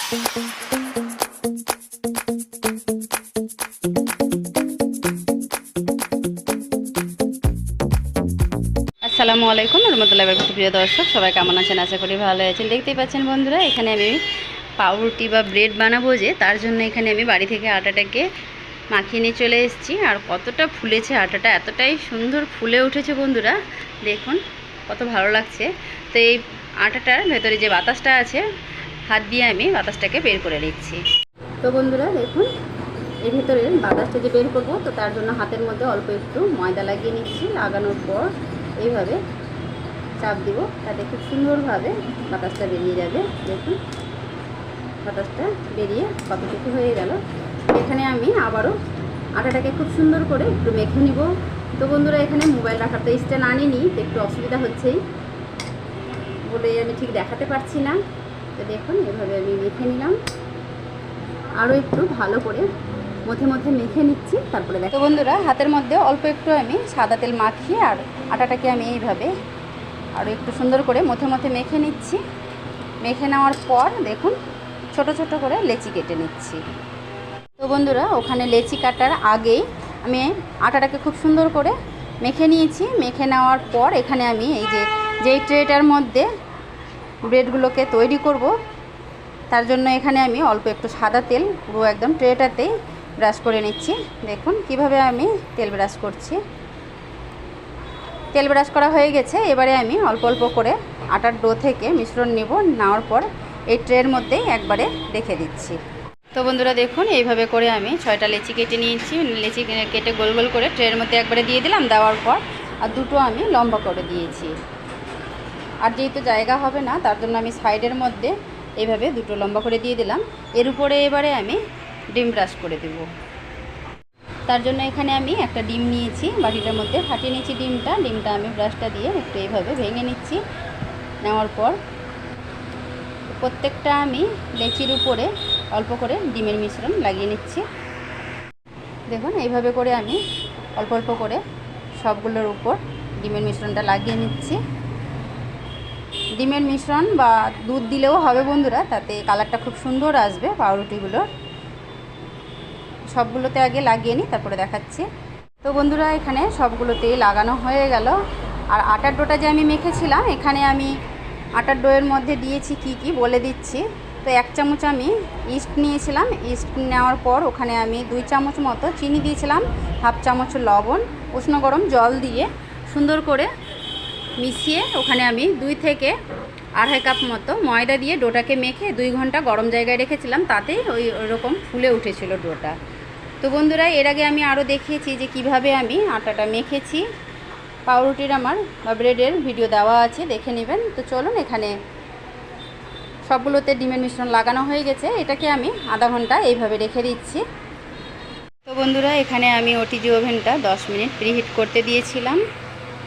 আসসালামু আলাইকুম রহমতুল্লাহি ওয়া বারাকাতুহু। প্রিয় দর্শক, সবাই কেমন আছেন? আশা করি ভালো আছেন। দেখতেই পাচ্ছেন বন্ধুরা, এখানে আমি পাউরুটি বা ব্রেড বানাবো, যে তার জন্য এখানে আমি বাড়ি থেকে আটাটাকে মাখিয়ে নিয়ে চলে এসেছি। আর কতটা ফুলেছে আটাটা, এতটাই সুন্দর ফুলে উঠেছে বন্ধুরা, দেখুন কত ভালো লাগছে। তো এই আটাটার ভেতরে যে বাতাসটা আছে, হাত দিয়ে আমি বাতাসটাকে বের করে নিচ্ছি। তো বন্ধুরা দেখুন, এর ভিতরে বাতাসটা যে বের করবো, তো তার জন্য হাতের মধ্যে অল্প একটু ময়দা লাগিয়ে নিচ্ছি। লাগানোর পর এইভাবে চাপ দিব, তাতে খুব সুন্দরভাবে বাতাসটা বেরিয়ে যাবে। দেখুন বাতাসটা বেরিয়ে কতটুকু হয়ে গেল। এখানে আমি আবারও আটাটাকে খুব সুন্দর করে একটু মেখে নিব। তো বন্ধুরা, এখানে মোবাইল রাখার তো স্ট্যান্ড আনিনি, তো একটু অসুবিধা হচ্ছেই বলে আমি ঠিক দেখাতে পারছি না। তো দেখুন এভাবে আমি মেখে নিলাম, আরও একটু ভালো করে মধ্যে মধ্যে মেখে নিচ্ছি, তারপরে দেখো। তো বন্ধুরা, হাতের মধ্যে অল্প একটু আমি সাদা তেল মাখিয়ে আর আটাটাকে আমি এইভাবে আরও একটু সুন্দর করে মধ্যে মধ্যে মেখে নিচ্ছি। মেখে নেওয়ার পর দেখুন ছোট ছোট করে লেচি কেটে নিচ্ছি। তো বন্ধুরা, ওখানে লেচি কাটার আগেই আমি আটাটাকে খুব সুন্দর করে মেখে নিয়েছি। মেখে নেওয়ার পর এখানে আমি এই যেই ট্রেটার মধ্যে ব্রেডগুলোকে তৈরি করব, তার জন্য এখানে আমি অল্প একটু সাদা তেল পুরো একদম ট্রেটাতেই ব্রাশ করে নিচ্ছি। দেখুন কিভাবে আমি তেল ব্রাশ করছি। তেল ব্রাশ করা হয়ে গেছে। এবারে আমি অল্প অল্প করে আটার ডো থেকে মিশ্রণ নেব, নেওয়ার পর এই ট্রের মধ্যেই একবারে রেখে দিচ্ছি। তো বন্ধুরা দেখুন, এইভাবে করে আমি 6টা লেচি কেটে নিয়েছি। লেচি কেটে গোল গোল করে ট্রের মধ্যে একবারে দিয়ে দিলাম। দেওয়ার পর আর দুটো আমি লম্বা করে দিয়েছি। আর যেহেতু জায়গা হবে না, তার জন্য আমি সাইডের মধ্যে এইভাবে দুটো লম্বা করে দিয়ে দিলাম। এর উপরে এবারে আমি ডিম ব্রাশ করে দেব। তার জন্য এখানে আমি একটা ডিম নিয়েছি, বাটিটার মধ্যে ফাটিয়ে নিয়েছি ডিমটা আমি ব্রাশটা দিয়ে একটু এইভাবে ভেঙে নিচ্ছি। নেওয়ার পর প্রত্যেকটা আমি লেচির উপরে অল্প করে ডিমের মিশ্রণ লাগিয়ে নিচ্ছি। দেখুন এইভাবে করে আমি অল্প অল্প করে সবগুলোর উপর ডিমের মিশ্রণটা লাগিয়ে নিচ্ছি। ডিমের মিশ্রণ বা দুধ দিলেও হবে বন্ধুরা, তাতে কালারটা খুব সুন্দর আসবে পাউরুটিগুলোর। সবগুলোতে আগে লাগিয়ে নিই, তারপরে দেখাচ্ছি। তো বন্ধুরা, এখানে সবগুলোতেই লাগানো হয়ে গেল। আর আটার ডোটা যে আমি মেখেছিলাম, এখানে আমি আটার ডোয়ের মধ্যে দিয়েছি কি বলে দিচ্ছি। তো 1 চামচ আমি ইস্ট নিয়েছিলাম। ইস্ট নেওয়ার পর ওখানে আমি 2 চামচ মতো চিনি দিয়েছিলাম, 1/2 চামচ লবণ, উষ্ণ গরম জল দিয়ে সুন্দর করে মিশিয়ে ওখানে আমি 2 থেকে 2.5 কাপ মতো ময়দা দিয়ে ডোটাকে মেখে 2 ঘন্টা গরম জায়গায় রেখেছিলাম। তাতেই ওইরকম ফুলে উঠেছিল ডোটা। তো বন্ধুরা, এর আগে আমি আরও দেখিয়েছি যে কিভাবে আমি আটাটা মেখেছি। পাউরুটির আমার বা ব্রেডের ভিডিও দেওয়া আছে, দেখে নেবেন। তো চলুন, এখানে সবগুলোতে ডিমের মিশ্রণ লাগানো হয়ে গেছে। এটাকে আমি আধা ঘন্টা এইভাবে রেখে দিচ্ছি। তো বন্ধুরা, এখানে আমি ওটিজি ওভেনটা 10 মিনিট প্রিহিট করতে দিয়েছিলাম।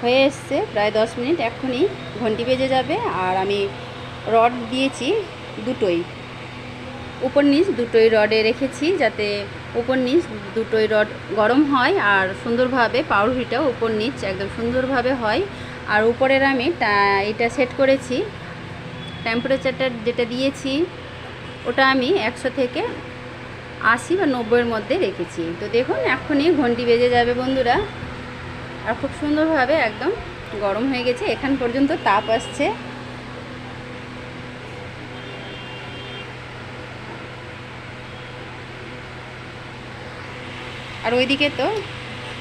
হয়ে এসছে প্রায় 10 মিনিট, এখনই ঘন্টি বেজে যাবে। আর আমি রড দিয়েছি দুটোই, উপর নিচ দুটোই রডে রেখেছি, যাতে উপর নিচ দুটোই রড গরম হয় আর সুন্দরভাবে পাউরুটিটাও উপর নিচ একদম সুন্দরভাবে হয়। আর উপরের আমি এটা সেট করেছি, টেম্পারেচারটা যেটা দিয়েছি ওটা আমি 100 থেকে 80 বা 90-এর মধ্যে রেখেছি। তো দেখুন এখনই ঘন্টি বেজে যাবে বন্ধুরা, আর খুব সুন্দরভাবে একদম গরম হয়ে গেছে। এখান পর্যন্ত তাপ আসছে। আর ওইদিকে তো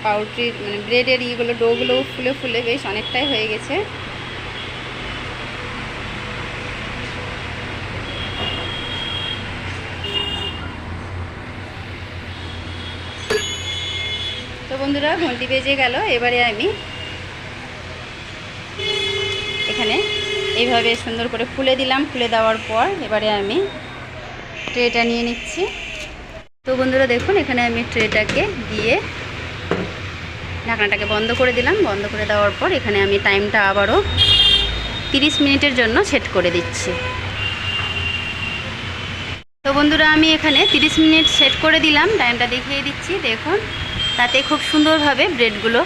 পাউরুটির ব্রেডের ডোগুলো ফুলে ফুলে বেশ অনেকটাই হয়ে গেছে। তো বন্ধুরা, ঘন্টি বেজে গেল। এবারে আমি এখানে এইভাবে সুন্দর করে ফুলে দিলাম। ফুলে দেওয়ার পর এবারে আমি ট্রেটা নিয়ে নিচ্ছি। তো বন্ধুরা দেখুন, এখানে আমি ট্রেটাকে দিয়ে ঢাকনাটাকে বন্ধ করে দিলাম। বন্ধ করে দেওয়ার পর এখানে আমি টাইমটা আবারও 30 মিনিটের জন্য সেট করে দিচ্ছি। তো বন্ধুরা, আমি এখানে 30 মিনিট সেট করে দিলাম। টাইমটা দেখিয়ে দিচ্ছি, দেখুন তাতে খুব সুন্দরভাবে ব্রেডগুলো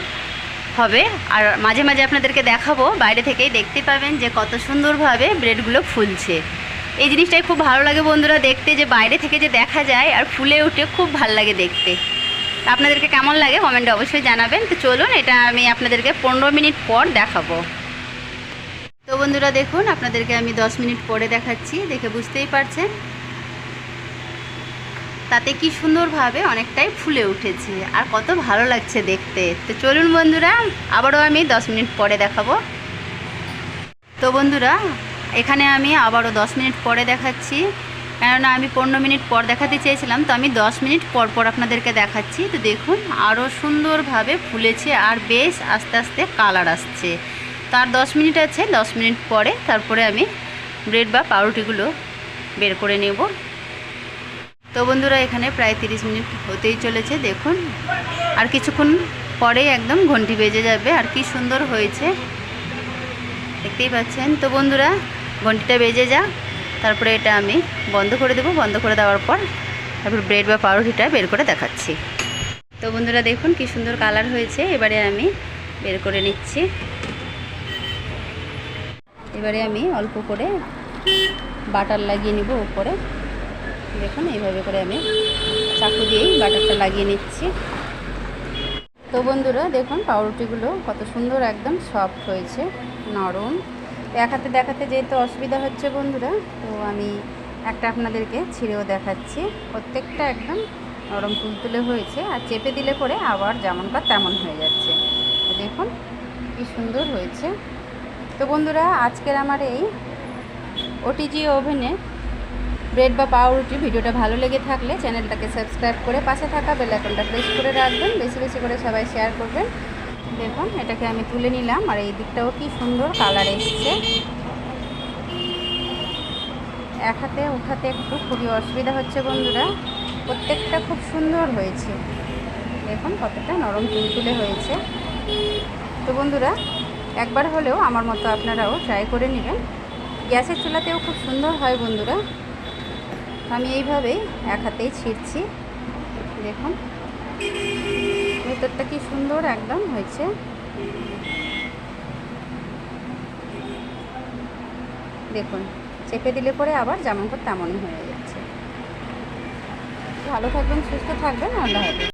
হবে। আর মাঝে মাঝে আপনাদেরকে দেখাবো, বাইরে থেকেই দেখতে পাবেন যে কত সুন্দরভাবে ব্রেডগুলো ফুলছে। এই জিনিসটাই খুব ভালো লাগে বন্ধুরা দেখতে, যে বাইরে থেকে যে দেখা যায় আর ফুলে উঠে খুব ভালো লাগে দেখতে। আপনাদেরকে কেমন লাগে কমেন্টে অবশ্যই জানাবেন। তো চলুন এটা আমি আপনাদেরকে 15 মিনিট পর দেখাবো। তো বন্ধুরা দেখুন, আপনাদেরকে আমি 10 মিনিট পরে দেখাচ্ছি। দেখে বুঝতেই পারছেন তাতে কি সুন্দরভাবে অনেকটাই ফুলে উঠেছে আর কত ভালো লাগছে দেখতে। তো চলুন বন্ধুরা আবারও আমি 10 মিনিট পরে দেখাবো। তো বন্ধুরা এখানে আমি আবারও 10 মিনিট পরে দেখাচ্ছি, কেননা আমি 15 মিনিট পর দেখাতে চেয়েছিলাম, তো আমি 10 মিনিট পর পর আপনাদেরকে দেখাচ্ছি। তো দেখুন আরও সুন্দরভাবে ফুলেছে আর বেশ আস্তে আস্তে কালার আসছে। তার 10 মিনিট আছে, 10 মিনিট পরে তারপরে আমি ব্রেড বা পাউরুটিগুলো বের করে নেব। তো বন্ধুরা এখানে প্রায় 30 মিনিট হতেই চলেছে। দেখুন আর কিছুক্ষণ পরেই একদম ঘন্টি বেজে যাবে। আর কি সুন্দর হয়েছে দেখতেই পাচ্ছেন। তো বন্ধুরা ঘন্টিটা বেজে যা, তারপরে এটা আমি বন্ধ করে দেবো। বন্ধ করে দেওয়ার পর তারপর ব্রেড বা পাউরুটিটা বের করে দেখাচ্ছি। তো বন্ধুরা দেখুন কি সুন্দর কালার হয়েছে। এবারে আমি বের করে নিচ্ছি। এবারে আমি অল্প করে বাটার লাগিয়ে নিব উপরে। দেখুন এইভাবে করে আমি চাকু দিয়েই বাটারটা লাগিয়ে নিচ্ছি। তো বন্ধুরা দেখুন পাউরুটিগুলো কত সুন্দর একদম সফট হয়েছে, নরম। এক হাতে দেখাতে যেহেতু অসুবিধা হচ্ছে বন্ধুরা, তো আমি একটা আপনাদেরকে ছিঁড়েও দেখাচ্ছি। প্রত্যেকটা একদম নরম তুলতুলে হয়েছে আর চেপে দিলে পরে আবার যেমনকার তেমন হয়ে যাচ্ছে। তো দেখুন কি সুন্দর হয়েছে। তো বন্ধুরা আজকের আমার এই ওটিজি ওভেনে ব্রেড বা পাউরুটি ভিডিওটা ভালো লেগে থাকলে চ্যানেলটাকে সাবস্ক্রাইব করে পাশে থাকা বেল আইকনটা প্রেস করে রাখবেন। বেশি বেশি করে সবাই শেয়ার করবেন। দেখুন এটাকে আমি তুলে নিলাম আর এই দিকটাও কি সুন্দর কালার এসছে। এক হাতে উঠাতে একটু খুবই অসুবিধা হচ্ছে বন্ধুরা। প্রত্যেকটা খুব সুন্দর হয়েছে। দেখুন কতটা নরম তুলতুলে হয়েছে। তো বন্ধুরা একবার হলেও আমার মতো আপনারাও ট্রাই করে নেবেন। গ্যাসের চুলাতেও খুব সুন্দর হয় বন্ধুরা। আমি এইভাবেই এক হাতেই ছিঁড়ছি। দেখুন ভেতরটা কি সুন্দর একদম হয়েছে। দেখুন চেপে দিলে পরে আবার যেমন তেমনই হয়ে যাচ্ছে। ভালো থাকবেন, সুস্থ থাকবেন, আল্লাহ হাফেজ।